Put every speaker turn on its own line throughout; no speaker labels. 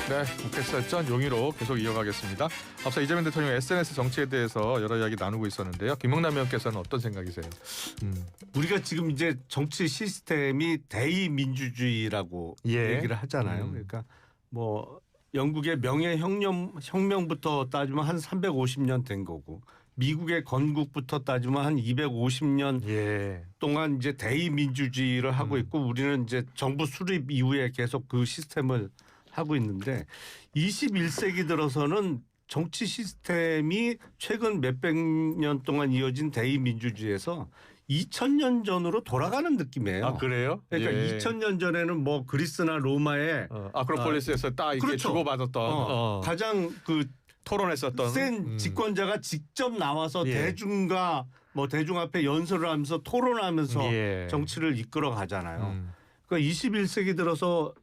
네, 국회설전 용의로 계속 이어가겠습니다. 앞서 이재명 대통령 SNS 정치에 대해서 여러 이야기 나누고 있었는데요. 김영남 의원께서는 어떤 생각이세요?
우리가 지금 이제 정치 시스템이 대의민주주의라고 얘기를 하잖아요. 그러니까 뭐 영국의 명예혁명부터 따지면 한 350년 된 거고 미국의 건국부터 따지면 한 250년 동안 이제 대의민주주의를 하고 있고 우리는 이제 정부 수립 이후에 계속 그 시스템을 하고 있는데 21세기 들어서는 정치 시스템이 최근 몇백 년 동안 이어진 대의민주주의에서 2000년 전으로 돌아가는 느낌이에요.
아, 그래요?
그러니까 2000년 전에는 뭐 그리스나 로마에
아크로폴리스에서 딱 이렇게
그렇죠.
주고받았던
가장 그
토론했었던
센 집권자가 직접 나와서 대중과 뭐 대중 앞에 연설을 하면서 토론하면서 정치를 이끌어 가잖아요. 그러니까 21세기 들어서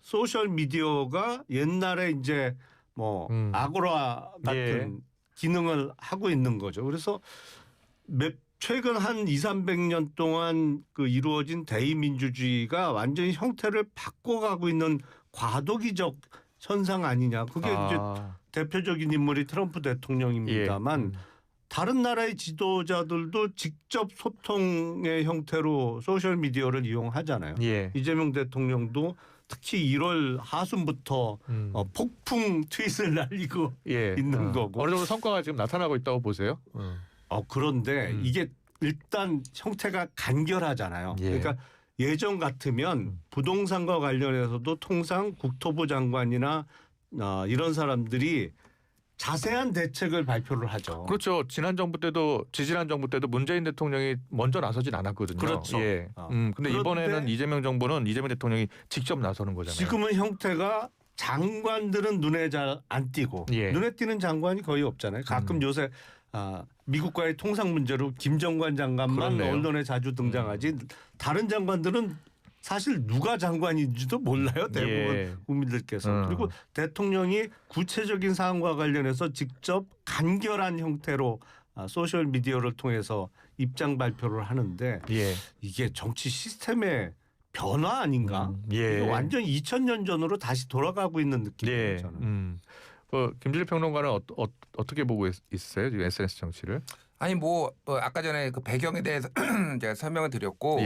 소셜 미디어가 옛날에 이제 뭐 아고라 같은 기능을 하고 있는 거죠. 그래서 최근 한 200~300년 동안 그 이루어진 대의민주주의가 완전히 형태를 바꿔가고 있는 과도기적 현상 아니냐. 그게 이제 대표적인 인물이 트럼프 대통령입니다만 다른 나라의 지도자들도 직접 소통의 형태로 소셜 미디어를 이용하잖아요. 이재명 대통령도 특히 1월 하순부터 폭풍 트윗을 날리고 있는 거고.
어느 정도 성과가 지금 나타나고 있다고 보세요?
그런데 이게 일단 형태가 간결하잖아요. 그러니까 예전 같으면 부동산과 관련해서도 통상 국토부 장관이나 이런 사람들이 자세한 대책을 발표를 하죠.
그렇죠. 지난 정부 때도 지지난 정부 때도 문재인 대통령이 먼저 나서진 않았거든요.
그렇죠.
근데 이번에는 이재명 정부는 이재명 대통령이 직접 나서는 거잖아요.
지금은 형태가 장관들은 눈에 잘 안 띄고 눈에 띄는 장관이 거의 없잖아요. 가끔 요새 미국과의 통상 문제로 김정관 장관만
그렇네요.
언론에 자주 등장하지 다른 장관들은 사실 누가 장관인지도 몰라요. 대부분 국민들께서. 그리고 대통령이 구체적인 사안과 관련해서 직접 간결한 형태로 소셜 미디어를 통해서 입장 발표를 하는데 이게 정치 시스템의 변화 아닌가? 이게 완전 2000년 전으로 다시 돌아가고 있는 느낌이에요. 저는.
김진일 평론가는 어떻게 보고 있어요? 지금 SNS 정치를?
아니 뭐 아까 전에 그 배경에 대해서 제가 설명을 드렸고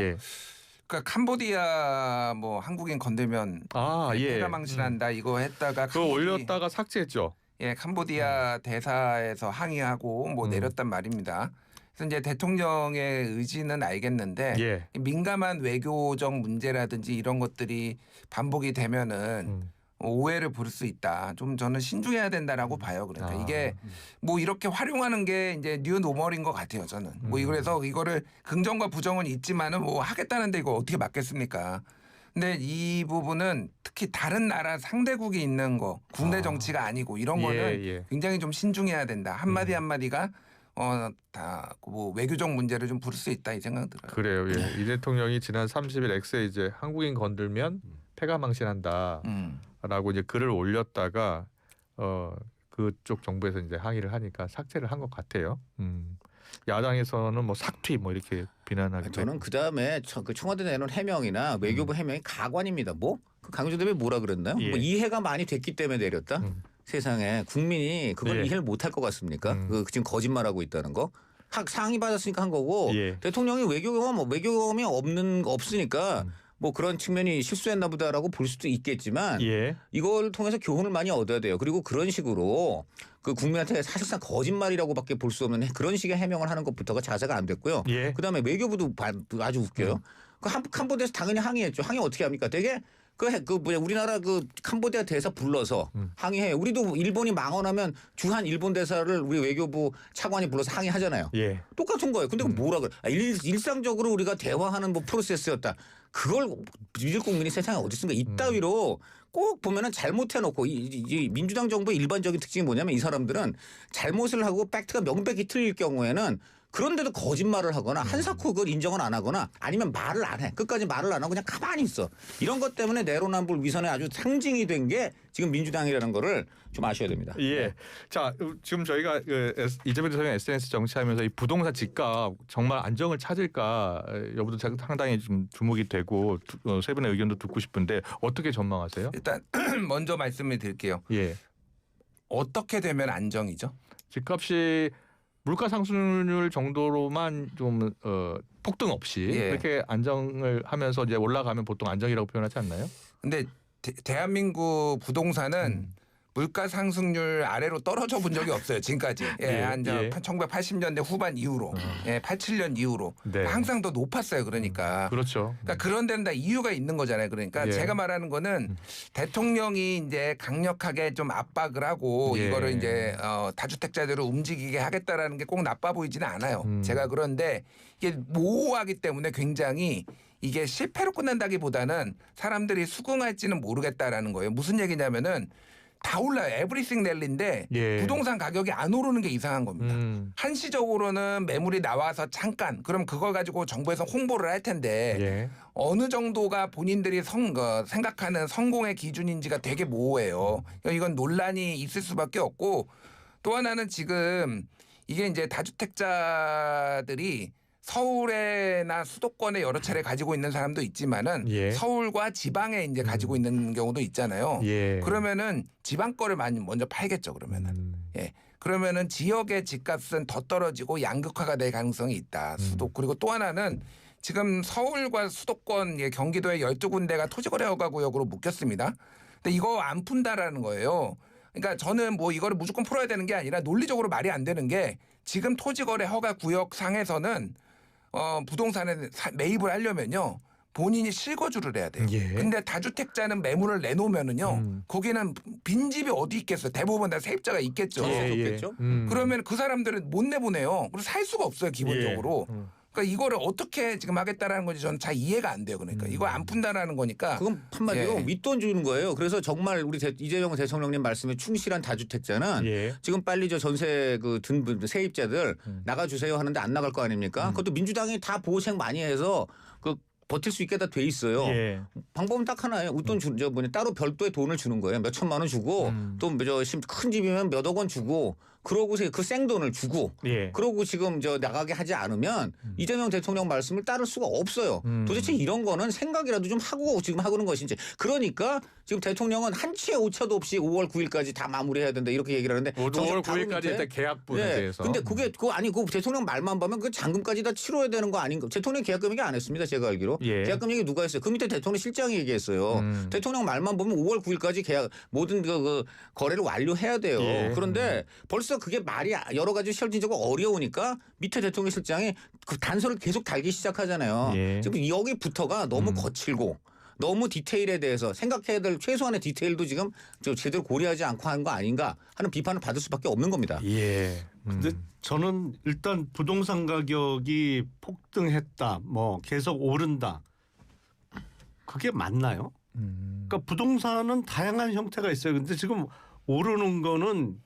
그러니까 캄보디아 뭐 한국인 건들면 해가 망신한다 이거 했다가
그거 올렸다가 삭제했죠.
캄보디아 대사에서 항의하고 뭐 내렸단 말입니다. 그래서 이제 대통령의 의지는 알겠는데 민감한 외교적 문제라든지 이런 것들이 반복이 되면은 오해를 부를 수 있다. 좀 저는 신중해야 된다라고 봐요. 그러니까 이게 뭐 이렇게 활용하는 게 이제 뉴 노멀인 것 같아요. 저는 뭐 그래서 이거를 긍정과 부정은 있지만은 뭐 하겠다는데 이거 어떻게 막겠습니까? 근데 이 부분은 특히 다른 나라 상대국이 있는 거 국내 정치가 아니고 이런 거는 굉장히 좀 신중해야 된다. 한마디 한마디가 다 뭐 외교적 문제를 좀 부를 수 있다 이 생각 들어요.
그래요. 이 대통령이 지난 30일 X에 이제 한국인 건들면 패가 망신한다. 라고 이제 글을 올렸다가 그쪽 정부에서 이제 항의를 하니까 삭제를 한 것 같아요. 야당에서는 뭐 삭퇴 뭐 이렇게 비난하기도.
저는 그 다음에 그 청와대 내놓은 해명이나 외교부 해명이 가관입니다. 뭐 그 강조대에 뭐라 그랬나요? 뭐 이해가 많이 됐기 때문에 내렸다. 세상에 국민이 그걸 이해를 못할 것 같습니까? 그 지금 거짓말하고 있다는 거. 상의 받았으니까 한 거고 대통령이 외교 경험이 없으니까. 뭐 그런 측면이 실수했나 보다라고 볼 수도 있겠지만 이걸 통해서 교훈을 많이 얻어야 돼요. 그리고 그런 식으로 그 국민한테 사실상 거짓말이라고밖에 볼 수 없는 그런 식의 해명을 하는 것부터가 자세가 안 됐고요. 그다음에 외교부도 아주 웃겨요. 그 캄보디아에서 당연히 항의했죠. 항의 어떻게 합니까? 되게 우리나라 그 캄보디아 대사 불러서 항의해요. 우리도 일본이 망언하면 주한 일본 대사를 우리 외교부 차관이 불러서 항의하잖아요. 똑같은 거예요. 근데 뭐라 그래? 일상적으로 우리가 대화하는 뭐 프로세스였다. 그걸 믿을 국민이 세상에 어디 있습니까? 이따위로 꼭 보면은 잘못해놓고 이 민주당 정부의 일반적인 특징이 뭐냐면 이 사람들은 잘못을 하고 팩트가 명백히 틀릴 경우에는 그런데도 거짓말을 하거나 한사코 그걸 인정을 안 하거나 아니면 말을 안 해. 끝까지 말을 안 하고 그냥 가만히 있어. 이런 것 때문에 내로남불 위선의 아주 상징이 된 게 지금 민주당이라는 거를 좀 아셔야 됩니다.
예.
네.
자, 지금 저희가 이재명 대통령 SNS 정치하면서 이 부동산 집값 정말 안정을 찾을까 여부도 상당히 좀 주목이 되고 세 분의 의견도 듣고 싶은데 어떻게 전망하세요?
일단 먼저 말씀을 드릴게요.
예.
어떻게 되면 안정이죠?
집값이 물가 상승률 정도로만 좀 폭등 없이
예.
그렇게 안정을 하면서 이제 올라가면 보통 안정이라고 표현하지 않나요?
근데 대한민국 부동산은 물가 상승률 아래로 떨어져 본 적이 없어요. 지금까지. 예, 한 1980년대 후반 이후로. 87년 이후로.
네.
항상 더 높았어요. 그러니까.
그렇죠.
그러니까 그런 데는 다 이유가 있는 거잖아요. 그러니까
예.
제가 말하는 거는 대통령이 이제 강력하게 좀 압박을 하고
예.
이거를 이제 다주택자들을 움직이게 하겠다라는 게 꼭 나빠 보이지는 않아요. 제가 그런데 이게 모호하기 때문에 굉장히 이게 실패로 끝난다기보다는 사람들이 수긍할지는 모르겠다라는 거예요. 무슨 얘기냐면은 다 올라요. 에브리싱 랠리인데
예.
부동산 가격이 안 오르는 게 이상한 겁니다. 한시적으로는 매물이 나와서 잠깐 그럼 그걸 가지고 정부에서 홍보를 할 텐데
예.
어느 정도가 본인들이 생각하는 성공의 기준인지가 되게 모호해요. 이건 논란이 있을 수밖에 없고 또 하나는 지금 이게 이제 다주택자들이 서울에나 수도권에 여러 차례 가지고 있는 사람도 있지만은
예.
서울과 지방에 이제 가지고 있는 경우도 있잖아요.
예.
그러면은 지방 거를 많이 먼저 팔겠죠. 그러면은 예. 그러면은 지역의 집값은 더 떨어지고 양극화가 될 가능성이 있다. 그리고 또 하나는 지금 서울과 수도권 경기도의 12군데가 토지거래 허가 구역으로 묶였습니다. 근데 이거 안 푼다라는 거예요. 그러니까 저는 뭐 이거를 무조건 풀어야 되는 게 아니라 논리적으로 말이 안 되는 게 지금 토지거래 허가 구역 상에서는 부동산에 매입을 하려면요. 본인이 실거주를 해야 돼요.
예.
근데 다주택자는 매물을 내놓으면은요. 거기는 빈집이 어디 있겠어요. 대부분 다 세입자가 있겠죠.
좋겠죠?
그러면 그 사람들은 못 내보내요. 그리고 살 수가 없어요. 기본적으로. 그러니까 이거를 어떻게 지금 하겠다라는 건지 저는 잘 이해가 안 돼요. 그러니까 이거 안 푼다라는 거니까.
그건 한마디로
예.
윗돈 주는 거예요. 그래서 정말 우리 이재명 대통령님 말씀에 충실한 다주택자는
예.
지금 빨리 저 전세 든 세입자들 나가주세요 하는데 안 나갈 거 아닙니까? 그것도 민주당이 다 보호책 많이 해서 그 버틸 수 있게 다 돼 있어요.
예.
방법은 딱 하나예요. 웃돈 따로 별도의 돈을 주는 거예요. 몇 천만 원 주고 또 큰 집이면 몇억 원 주고 그러고서 그 생돈을 주고
예.
그러고 지금 나가게 하지 않으면 이재명 대통령 말씀을 따를 수가 없어요. 도대체 이런 거는 생각이라도 좀 하고 지금 하고는 것인지. 그러니까 지금 대통령은 한치의 오차도 없이 5월 9일까지 다 마무리해야 된다 이렇게 얘기를 하는데
5월 9일까지 일단 계약분에 대해서.
근데 그게 그 대통령 말만 보면 그 잔금까지 다 치러야 되는 거 아닌가? 대통령 계약금 얘기 안 했습니다. 제가 알기로.
예.
계약금 얘기 누가 했어요? 그 밑에 대통령 실장이 얘기했어요. 대통령 말만 보면 5월 9일까지 계약 모든 그 거래를 완료해야 돼요.
예.
그런데 벌써 그게 말이 여러 가지 실질적으로 어려우니까 밑에 대통령 실장이 그 단서를 계속 달기 시작하잖아요.
예.
지금 여기부터가 너무 거칠고 너무 디테일에 대해서 생각해야 될 최소한의 디테일도 지금 제대로 고려하지 않고 한 거 아닌가 하는 비판을 받을 수밖에 없는 겁니다.
예.
근데 저는 일단 부동산 가격이 폭등했다, 뭐 계속 오른다. 그게 맞나요? 그러니까 부동산은 다양한 형태가 있어요. 근데 지금 오르는 거는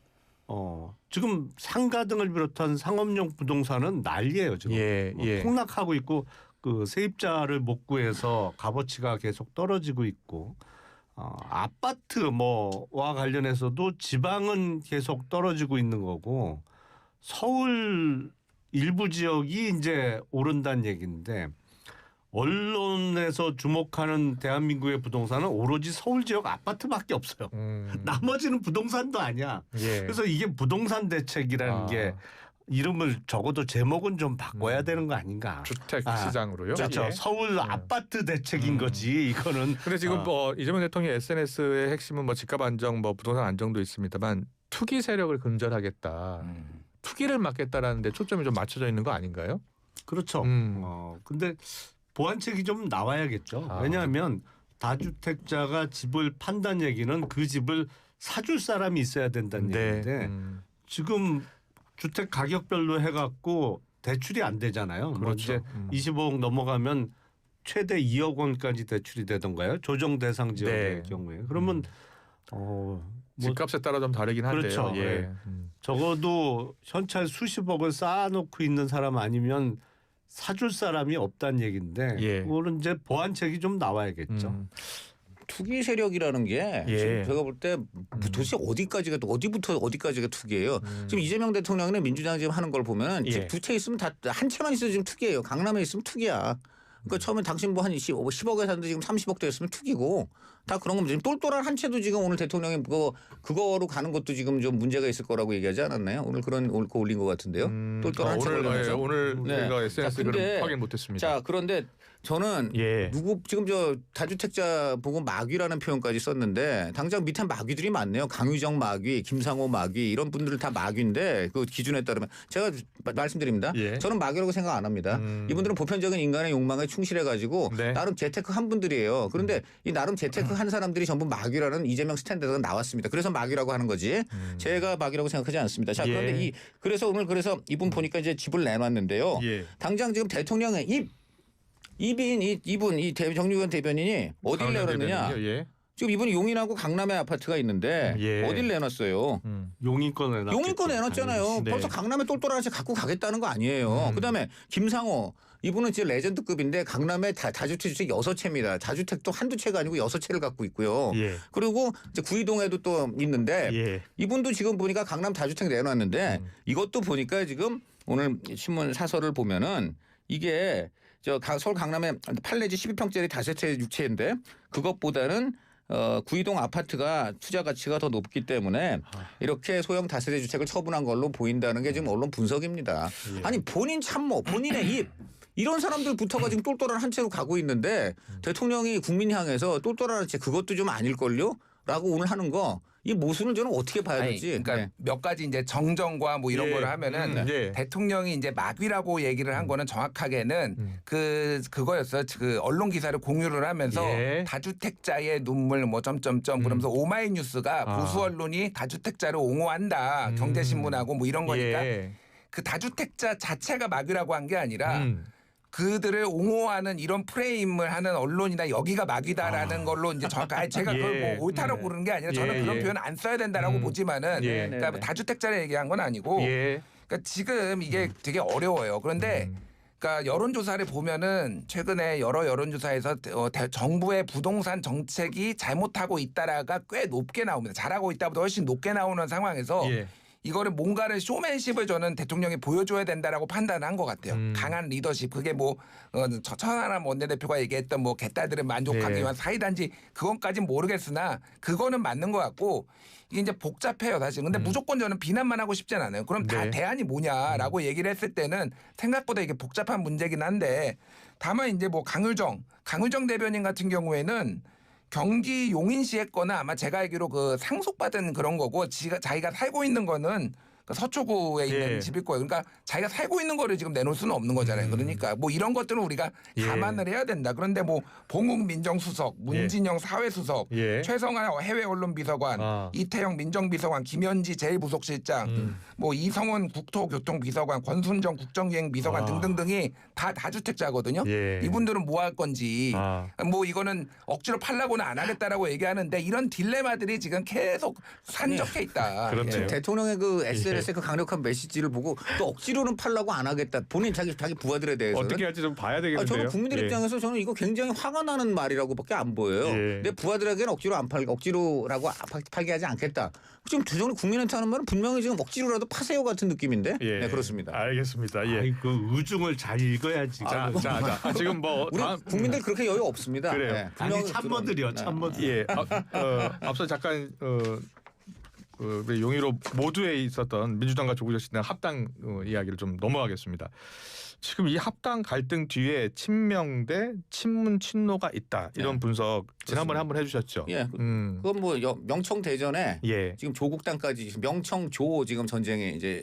지금 상가 등을 비롯한 상업용 부동산은 난리예요. 지금
예.
폭락하고 있고 그 세입자를 못 구해서 값어치가 계속 떨어지고 있고 아파트 뭐와 관련해서도 지방은 계속 떨어지고 있는 거고 서울 일부 지역이 이제 오른다는 얘기인데 언론에서 주목하는 대한민국의 부동산은 오로지 서울 지역 아파트밖에 없어요. 나머지는 부동산도 아니야.
예.
그래서 이게 부동산 대책이라는 게 이름을 적어도 제목은 좀 바꿔야 되는 거 아닌가.
주택 시장으로요.
그렇죠.
예.
서울 아파트 대책인 거지 이거는.
근데 지금 뭐 이재명 대통령 SNS의 핵심은 뭐 집값 안정, 뭐 부동산 안정도 있습니다만 투기 세력을 근절하겠다, 투기를 막겠다라는데 초점이 좀 맞춰져 있는 거 아닌가요?
그렇죠. 근데 보완책이 좀 나와야겠죠. 왜냐하면 다주택자가 집을 판다는 얘기는 그 집을 사줄 사람이 있어야 된다는 얘기인데 지금 주택 가격별로 해갖고 대출이 안 되잖아요.
그렇죠.
뭐 이제 25억 넘어가면 최대 2억 원까지 대출이 되던가요? 조정 대상 지역의
네.
경우에. 그러면
집값에 따라 좀 다르긴 한데요.
그렇죠.
예.
네. 적어도 현찰 수십억을 쌓아놓고 있는 사람 아니면 사줄 사람이 없다는 얘기인데
예.
그거는 이제 보완책이 좀 나와야겠죠.
투기 세력이라는 게
예.
지금 제가 볼 때 도대체 어디부터 어디까지가 투기예요. 지금 이재명 대통령이나 민주당 지금 하는 걸 보면
예.
두 채 있으면 다 한 채만 있어도 지금 투기예요. 강남에 있으면 투기야. 그러니까 처음에 당신 뭐 한 10억에 샀는데 지금 30억 됐으면 투기고 다 그런 겁니다. 지금 똘똘한 한 채도 지금 오늘 대통령이 그거로 가는 것도 지금 좀 문제가 있을 거라고 얘기하지 않았나요? 오늘 그런 거 올린 것 같은데요. 똘똘한 한 채 관련해서.
오늘
네.
제가 SNS
근데
글을 확인 못했습니다.
자 그런데 저는
예.
지금 저 다주택자 보고 마귀라는 표현까지 썼는데 당장 밑에 마귀들이 많네요. 강유정 마귀, 김상호 마귀 이런 분들은 다 마귀인데 그 기준에 따르면 제가 말씀드립니다.
예.
저는 마귀라고 생각 안 합니다. 이분들은 보편적인 인간의 욕망에 충실해 가지고
네.
나름 재테크 한 분들이에요. 그런데 이 나름 재테크 한 사람들이 전부 마귀라는 이재명 스탠드가 나왔습니다. 그래서 마귀라고 하는 거지. 제가 마귀라고 생각하지 않습니다. 자 그런데
예.
그래서 이분 보니까 이제 집을 내놨는데요.
예.
당장 지금 대통령의 이분 정유관 대변인이 어디를 내놨느냐?
예.
지금 이분이 용인하고 강남에 아파트가 있는데
예.
어디를 내놨어요?
용인권에
용인권 내놨잖아요.
네.
벌써 강남에 똘똘한 채 갖고 가겠다는 거 아니에요. 그다음에 김상호 이분은 진짜 레전드급인데 강남에 다주택 6채입니다. 다주택도 한두 채가 아니고 6채를 갖고 있고요.
예.
그리고 이제 구이동에도 또 있는데
예.
이분도 지금 보니까 강남 다주택 내놨는데 이것도 보니까 지금 오늘 신문 사설을 보면은 이게 서울 강남에 8내지 12평짜리 다세채 6채인데 그것보다는 구이동 아파트가 투자 가치가 더 높기 때문에 이렇게 소형 다세대 주택을 처분한 걸로 보인다는 게 지금 언론 분석입니다.
예.
아니 본인 참모, 본인의 입 이런 사람들부터가 지금 똘똘한 한 채로 가고 있는데 대통령이 국민 향해서 똘똘한 한 채 그것도 좀 아닐걸요? 라고 오늘 하는 거 이 모순을 저는 어떻게 봐야 될지.
그러니까
네.
몇 가지 이제 정정과 뭐 이런
예.
거를 하면은
예.
대통령이 이제 마귀라고 얘기를 한 거는 정확하게는 그거였어요. 그 언론 기사를 공유를 하면서
예.
다주택자의 눈물 뭐 점점점 그러면서 오마이뉴스가 보수 언론이 다주택자를 옹호한다. 경제신문하고 뭐 이런 거니까
예.
그 다주택자 자체가 마귀라고 한 게 아니라 그들을 옹호하는 이런 프레임을 하는 언론이나 여기가 마귀다라는 걸로 이제 정확하게 제가 그걸
예.
뭐 옳다라고 그러는 게 아니라 저는
예,
그런
예.
표현 안 써야 된다라고 보지만은
예.
그러니까 뭐 다주택자를 얘기한 건 아니고
예.
그러니까 지금 이게 되게 어려워요. 그런데 그러니까 여론조사를 보면은 최근에 여러 여론조사에서 정부의 부동산 정책이 잘못하고 있다라가 꽤 높게 나옵니다. 잘하고 있다보다 훨씬 높게 나오는 상황에서
예.
이거를 뭔가를 쇼맨십을 저는 대통령이 보여줘야 된다라고 판단한 것 같아요. 강한 리더십. 그게 뭐 천하람 원내대표가 얘기했던 뭐 개딸들은 만족하기
네.
위한 사이단지 그것까진 모르겠으나 그거는 맞는 것 같고 이게 이제 복잡해요 사실. 근데 무조건 저는 비난만 하고 싶진 않아요. 그럼 다
네.
대안이 뭐냐라고 얘기를 했을 때는 생각보다 이게 복잡한 문제긴 한데 다만 이제 뭐 강의정 대변인 같은 경우에는 경기 용인시에 거나 아마 제가 알기로 그 상속받은 그런 거고 자기가 살고 있는 거는 그 서초구에 있는
예.
집일 거예요. 그러니까 자기가 살고 있는 거를 지금 내놓을 수는 없는 거잖아요. 그러니까 뭐 이런 것들은 우리가
예.
감안을 해야 된다. 그런데 뭐 봉욱 민정수석, 문진영 사회수석,
예.
최성하 해외 언론 비서관, 이태영 민정비서관, 김현지 제1부속실장, 뭐 이성원 국토교통비서관, 권순정 국정기행 비서관 등등등이 다 다주택자거든요.
예.
이분들은 뭐 할 건지 뭐 이거는 억지로 팔라고는 안 하겠다라고 얘기하는데 이런 딜레마들이 지금 계속 산적해 있다.
그렇네요.
예.
대통령의 그 SNS의 그 강력한 메시지를 보고 또 억지로는 팔라고 안 하겠다. 본인 자기 부하들에 대해서
어떻게 할지 좀 봐야 되겠는데요.
저는 국민들
예.
입장에서 저는 이거 굉장히 화가 나는 말이라고밖에 안 보여요.
예.
내 부하들에게는 억지로라고 팔게 하지 않겠다. 지금 주정은 국민한테 하는 말은 분명히 지금 억지로라도 파세요 같은 느낌인데.
예.
네 그렇습니다.
알겠습니다. 예.
아이, 그 의중을 잘 읽어야지.
자, 지금 뭐
우리
다음
국민들 그렇게 여유 없습니다.
그래요.
네,
아니
분명히
참모들이요.
네.
참모들.
예. 앞서 잠깐 우리 용의로 모두에 있었던 민주당과 조국혁신당 합당 이야기를 좀 넘어가겠습니다. 지금 이 합당 갈등 뒤에 친명 대 친문 친노가 있다 이런
네.
분석 지난번에 한번 해주셨죠.
예. 그건 뭐 명청 대전에
예.
지금 조국당까지 명청조 지금 전쟁에 이제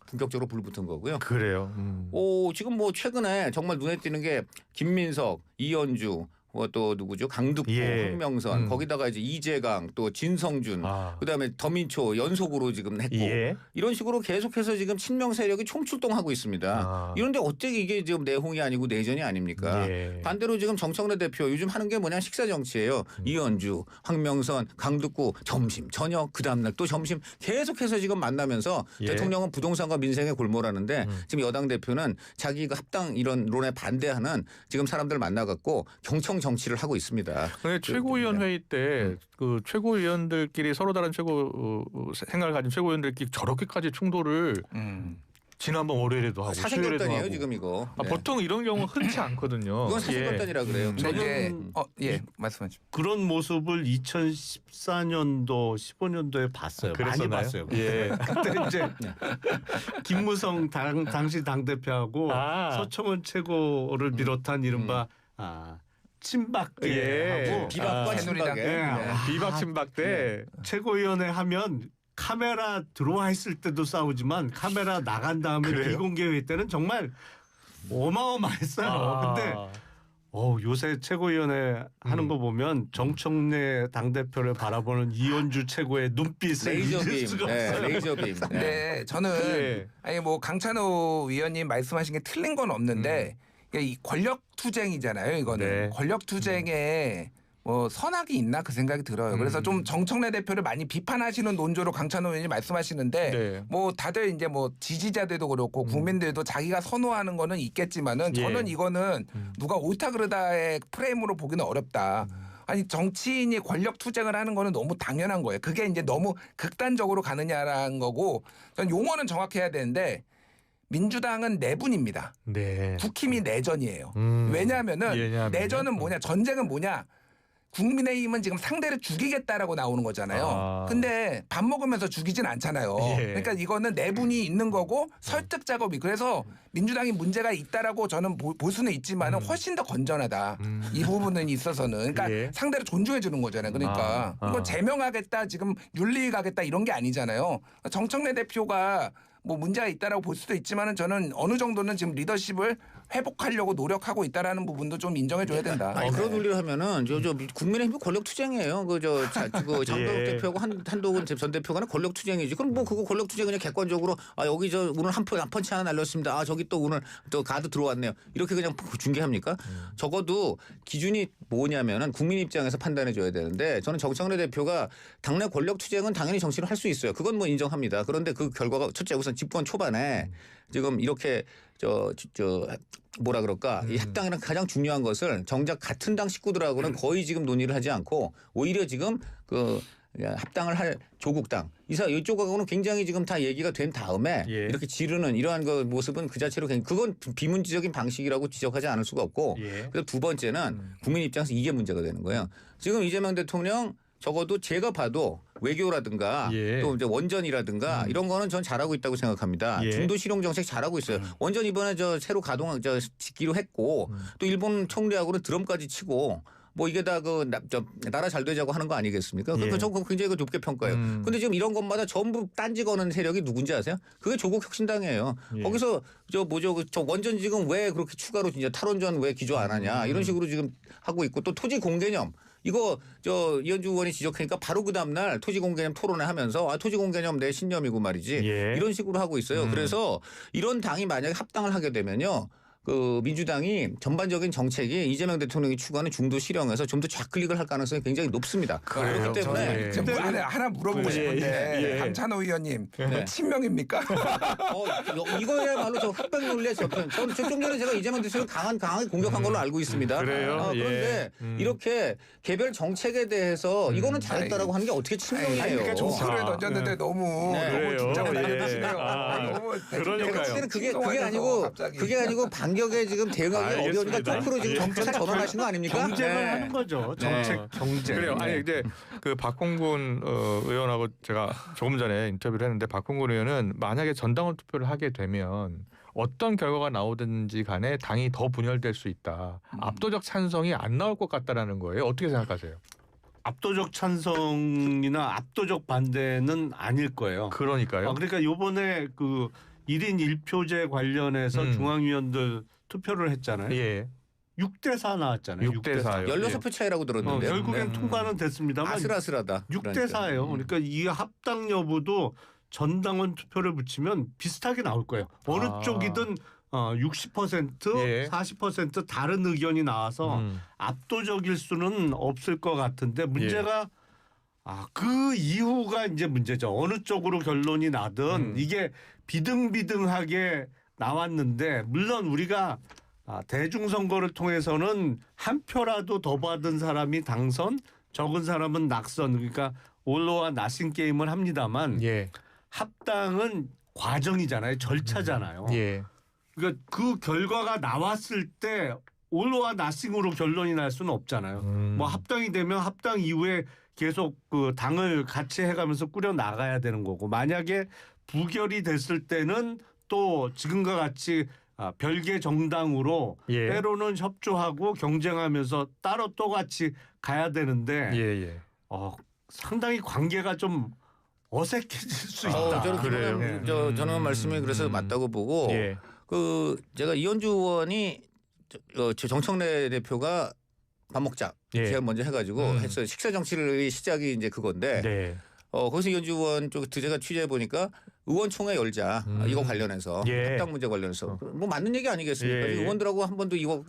본격적으로 불붙은 거고요.
그래요.
오 지금 뭐 최근에 정말 눈에 띄는 게 김민석, 이현주, 또 누구죠? 강득구, 황명선, 거기다가 이제 이재강, 또 진성준, 그다음에 더민초 연속으로 지금 했고 이런 식으로 계속해서 지금 친명 세력이 총출동하고 있습니다. 이런데 어떻게 이게 지금 내홍이 아니고 내전이 아닙니까? 반대로 지금 정청래 대표 요즘 하는 게 뭐냐 식사 정치예요. 이현주, 황명선, 강득구 점심, 저녁 그 다음날 또 점심 계속해서 지금 만나면서 대통령은 부동산과 민생에 골몰하는데 지금 여당 대표는 자기 그 합당 이런 론에 반대하는 지금 사람들 만나갖고 경청 정치를 하고 있습니다.
근데 최고위원 회의 때 그 최고위원들끼리 서로 다른 생각을 가진 최고위원들끼리 저렇게까지 충돌을 지난번 월요일에도 하고
사생결단이에요 지금 이거.
보통 이런 경우 흔치 않거든요.
이건 사생결단이라 그래요.
저는 말씀하십시오.
그런 모습을 2014년도 15년도에 봤어요. 많이 봤어요. 그때 이제 김무성 당시 당대표하고 서청원 최고를 비롯한 이른바 친박계하고
비박과 친박에
비박 친박대
최고위원회 하면 카메라 들어와 있을 때도 싸우지만 카메라 나간 다음에 비공개 회의 때는 정말 어마어마했어요. 근데 요새 최고위원회 하는 거 보면 정청래 당대표를 바라보는 이현주 최고의 눈빛을 잊을 수가 없어요.
레이저빔.
근데 저는 아니 뭐 강찬호 위원님 말씀하신 게 틀린 건 없는데 이 권력 투쟁이잖아요. 이거는 권력 투쟁에 뭐 선악이 있나 그 생각이 들어요. 그래서 좀 정청래 대표를 많이 비판하시는 논조로 강찬호 의원이 말씀하시는데 뭐 다들 이제 뭐 지지자들도 그렇고 국민들도 자기가 선호하는 거는 있겠지만은 저는 이거는 누가 옳다 그르다의 프레임으로 보기는 어렵다. 아니 정치인이 권력 투쟁을 하는 거는 너무 당연한 거예요. 그게 이제 너무 극단적으로 가느냐라는 거고 전 용어는 정확해야 되는데 민주당은 내분입니다. 국힘이 내전이에요. 왜냐하면은 내전은 뭐냐 전쟁은 뭐냐 국민의힘은 지금 상대를 죽이겠다라고 나오는 거잖아요. 근데 밥 먹으면서 죽이진 않잖아요. 그러니까 이거는 내분이 있는 거고 설득 작업이 그래서 민주당이 문제가 있다라고 저는 볼 수는 있지만은 훨씬 더 건전하다. 이 부분은 있어서는 그러니까 상대를 존중해 주는 거잖아요. 그러니까 이거 제명하겠다 지금 윤리 가겠다 이런 게 아니잖아요. 정청래 대표가 뭐 문제가 있다라고 볼 수도 있지만은 저는 어느 정도는 지금 리더십을 회복하려고 노력하고 있다라는 부분도 좀 인정해줘야 된다.
그런 논리를 하면은 저 국민의힘 권력 투쟁이에요. 그 장도국 대표하고 한동훈 전 대표가 권력 투쟁이지. 그럼 뭐 그거 권력 투쟁 그냥 객관적으로 여기 저 오늘 한 펀치 하나 날렸습니다. 저기 또 오늘 또 가드 들어왔네요. 이렇게 그냥 중계합니까? 적어도 기준이 뭐냐면은 국민 입장에서 판단해줘야 되는데 저는 정청래 대표가 당내 권력 투쟁은 당연히 정치를 할 수 있어요. 그건 뭐 인정합니다. 그런데 그 결과가 첫째 우선 집권 초반에 지금 이렇게 뭐라 그럴까 이 합당이랑 가장 중요한 것을 정작 같은 당 식구들하고는 거의 지금 논의를 하지 않고 오히려 지금 그 합당을 할 조국당 이쪽하고는 굉장히 지금 다 얘기가 된 다음에 이렇게 지르는 이러한 그 모습은 그 자체로 그건 비문지적인 방식이라고 지적하지 않을 수가 없고 그래서 두 번째는 국민 입장에서 이게 문제가 되는 거예요. 지금 이재명 대통령 적어도 제가 봐도 외교라든가 또 이제 원전이라든가 이런 거는 전 잘하고 있다고 생각합니다. 중도 실용 정책 잘하고 있어요. 원전 이번에 새로 짓기로 했고 또 일본 총리하고는 드럼까지 치고 뭐 이게 다 나라 잘 되자고 하는 거 아니겠습니까? 그러니까 저 굉장히 높게 평가해요. 근데 지금 이런 것마다 전부 딴지 거는 세력이 누군지 아세요? 그게 조국 혁신당이에요. 거기서 저 원전 지금 왜 그렇게 추가로 진짜 탈원전 왜 기조 안 하냐 이런 식으로 지금 하고 있고 또 토지 공개념 이거 이현주 의원이 지적하니까 바로 그 다음날 토지공개념 토론을 하면서 토지공개념 내 신념이고 말이지 이런 식으로 하고 있어요. 그래서 이런 당이 만약에 합당을 하게 되면요. 그 민주당이 전반적인 정책이 이재명 대통령이 추구하는 중도 실형에서 좀 더 좌클릭을 할 가능성이 굉장히 높습니다. 그렇기 때문에
하나 물어보고 싶은데 강찬호 의원님 친명입니까?
이거야말로 저 흑백 논리에 접근. 저는 좀 전에 제가 이재명 대통령 강하게 공격한 걸로 알고 있습니다. 그런데 이렇게 개별 정책에 대해서 이거는 잘했다라고 하는 게 어떻게 친명이에요?
그러니까 조크를 던졌는데 너무 긴장을
너무 그러니까요.
그게 아니고 반격에 지금 대응하기 어려우니까 조크로 지금 정책을 전환하신 거 아닙니까?
경쟁을 하는 거죠. 정책 경쟁.
그래요. 아니 이제 그 박홍근 의원하고 제가 조금 전에 인터뷰를 했는데 박홍근 의원은 만약에 전당원 투표를 하게 되면 어떤 결과가 나오든지 간에 당이 더 분열될 수 있다. 압도적 찬성이 안 나올 것 같다라는 거예요. 어떻게 생각하세요?
압도적 찬성이나 압도적 반대는 아닐 거예요.
그러니까요.
그러니까 요번에 그 1인 1표제 관련해서 중앙위원들 투표를 했잖아요. 6대4 나왔잖아요.
6대4요.
16표 차이라고 들었는데
결국엔 통과는 됐습니다만
아슬아슬하다.
6대4예요. 그러니까 이 합당 여부도 전당원 투표를 붙이면 비슷하게 나올 거예요. 어느 쪽이든 60%
예.
40% 다른 의견이 나와서 압도적일 수는 없을 것 같은데 문제가 그 이후가 이제 문제죠. 어느 쪽으로 결론이 나든 이게 비등비등하게 나왔는데 물론 우리가 대중선거를 통해서는 한 표라도 더 받은 사람이 당선, 적은 사람은 낙선, 그러니까 올로와 나싱 게임을 합니다만
예. 합당은
과정이잖아요. 절차잖아요.
예.
그러니까 그 결과가 나왔을 때 올로와 나싱으로 결론이 날 수는 없잖아요. 뭐 합당이 되면 합당 이후에 계속 그 당을 같이 해가면서 꾸려 나가야 되는 거고 만약에 부결이 됐을 때는 또 지금과 같이 별개 정당으로
예.
때로는 협조하고 경쟁하면서 따로 또 같이 가야 되는데
예.
상당히 관계가 좀 어색해질 수 있다.
저는 말씀이 그래서 맞다고 보고
예.
제가 이현주 의원이 정청래 대표가 밥 먹자 제가 먼저 해가지고 했어요. 식사 정치의 시작이 이제 그건데
네.
거기서 이현주 의원 쪽 제가 취재해 보니까 의원총회 열자 이거 관련해서 합당 문제 관련해서 뭐 맞는 얘기 아니겠습니까? 의원들하고 한 번도 이거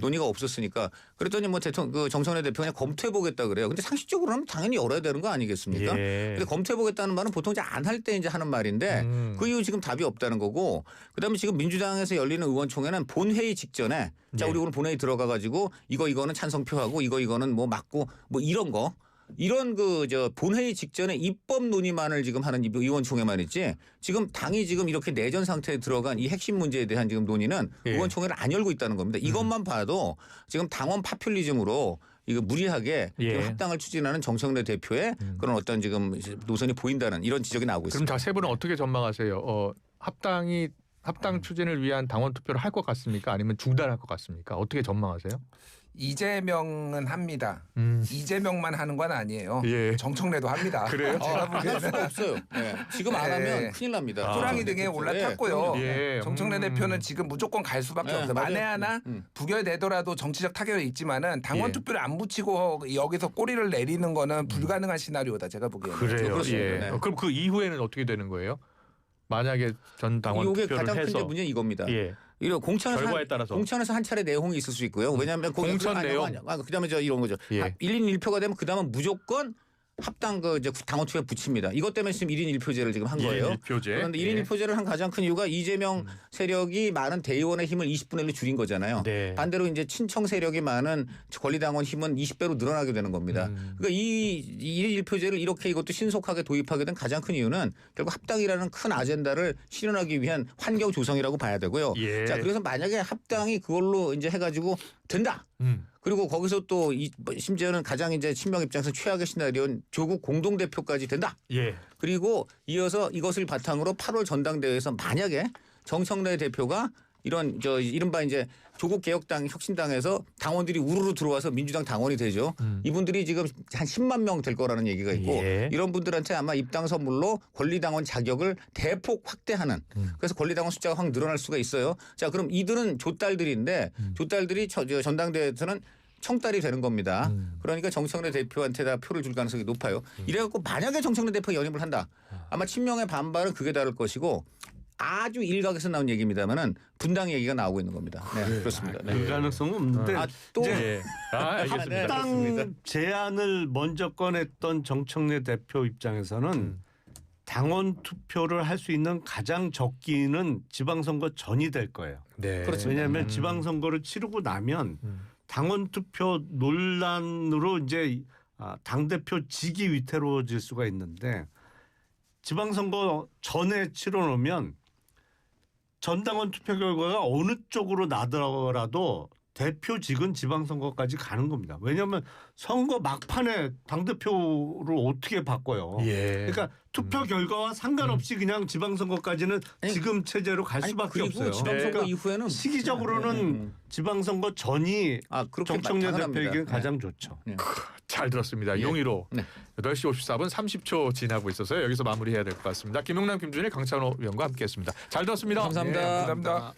논의가 없었으니까 그랬더니 뭐 대통령 정청래 대표가 그냥 검토해 보겠다 그래요. 근데 상식적으로는 당연히 열어야 되는 거 아니겠습니까? 근데 검토해 보겠다는 말은 보통 이제 안 할 때 이제 하는 말인데 그 이후 지금 답이 없다는 거고 그다음에 지금 민주당에서 열리는 의원총회는 본회의 직전에 자 우리 오늘 본회의 들어가 가지고 이거는 찬성표하고 이거는 뭐 맞고 뭐 이런 거. 이런 본회의 직전에 입법 논의만을 지금 하는 의원총회만 있지 지금 당이 지금 이렇게 내전 상태에 들어간 이 핵심 문제에 대한 지금 논의는 의원총회를 안 열고 있다는 겁니다. 이것만 봐도 지금 당원 파퓰리즘으로 이거 무리하게 지금 합당을 추진하는 정청래 대표의 그런 어떤 지금 노선이 보인다는 이런 지적이 나오고 있습니다.
그럼 세 분은 어떻게 전망하세요? 합당 추진을 위한 당원 투표를 할 것 같습니까? 아니면 중단할 것 같습니까? 어떻게 전망하세요?
이재명은 합니다. 이재명만 하는 건 아니에요. 정청래도 합니다.
그래요?
제가
할 수가
보기에는
없어요. 지금 안 하면 큰일 납니다.
호랑이 등에 올라탔고요. 정청래 대표는 지금 무조건 갈 수밖에 없어요. 만에 하나 부결되더라도 정치적 타격이 있지만은 당원 투표를 안 붙이고 여기서 꼬리를 내리는 거는 불가능한 시나리오다 제가 보기에는.
그래요. 그럼 그 이후에는 어떻게 되는 거예요? 만약에 전 당원
이게
투표를
가장
해서
큰 문제는 이겁니다. 이런 공천에서 한 차례 내용이 있을 수 있고요. 왜냐하면
공천 내용.
그다음에 이런 거죠. 1인 1표가 되면 그다음은 무조건 합당 당원 투표에 붙입니다. 이것 때문에 지금 1인 1표제를 지금 한 거예요.
1인 1표제.
그런데 1인 1표제를 한 가장 큰 이유가 이재명 세력이 많은 대의원의 힘을 20분의 1로 줄인 거잖아요. 반대로 이제 친청 세력이 많은 권리당원 힘은 20배로 늘어나게 되는 겁니다. 그러니까 이 1인 1표제를 이렇게 이것도 신속하게 도입하게 된 가장 큰 이유는 결국 합당이라는 큰 아젠다를 실현하기 위한 환경 조성이라고 봐야 되고요. 자, 그래서 만약에 합당이 그걸로 이제 해가지고 된다. 그리고 거기서 또 심지어는 가장 이제 친명 입장에서 최악의 시나리오는 조국 공동대표까지 된다. 그리고 이어서 이것을 바탕으로 8월 전당대회에서 만약에 정청래 대표가 이런 이른바 이제 조국 개혁당 혁신당에서 당원들이 우르르 들어와서 민주당 당원이 되죠. 이분들이 지금 한 10만 명 될 거라는 얘기가 있고 이런 분들한테 아마 입당 선물로 권리당원 자격을 대폭 확대하는 그래서 권리당원 숫자가 확 늘어날 수가 있어요. 자, 그럼 이들은 조딸들인데 조딸들이 전당대회에서는 청딸이 되는 겁니다. 그러니까 정청래 대표한테다 표를 줄 가능성이 높아요. 이래갖고 만약에 정청래 대표가 연임을 한다. 아마 친명의 반발은 극에 달할 것이고 아주 일각에서 나온 얘기입니다만은 분당 얘기가 나오고 있는 겁니다. 그렇습니다.
그 가능성은 없는데
또
알겠습니다.
합당 제안을 먼저 꺼냈던 정청래 대표 입장에서는 당원 투표를 할 수 있는 가장 적기는 지방선거 전이 될 거예요.
그렇죠.
왜냐하면 지방선거를 치르고 나면 당원 투표 논란으로 이제 당 대표 직이 위태로워질 수가 있는데 지방선거 전에 치러놓으면 전당원 투표 결과가 어느 쪽으로 나더라도 대표직은 지방선거까지 가는 겁니다. 왜냐하면 선거 막판에 당대표를 어떻게 바꿔요. 그러니까 투표 결과와 상관없이 그냥 지방선거까지는 지금 체제로 갈 수밖에 없어요.
지방선거
그러니까
이후에는
시기적으로는 지방선거 전이 정청래 대표에게는 가장 좋죠.
잘 들었습니다. 용의로 8시 54분 30초 지나고 있어서요. 여기서 마무리해야 될 것 같습니다. 김용남, 김준일, 강찬호 위원과 함께했습니다. 잘 들었습니다.
감사합니다.
감사합니다.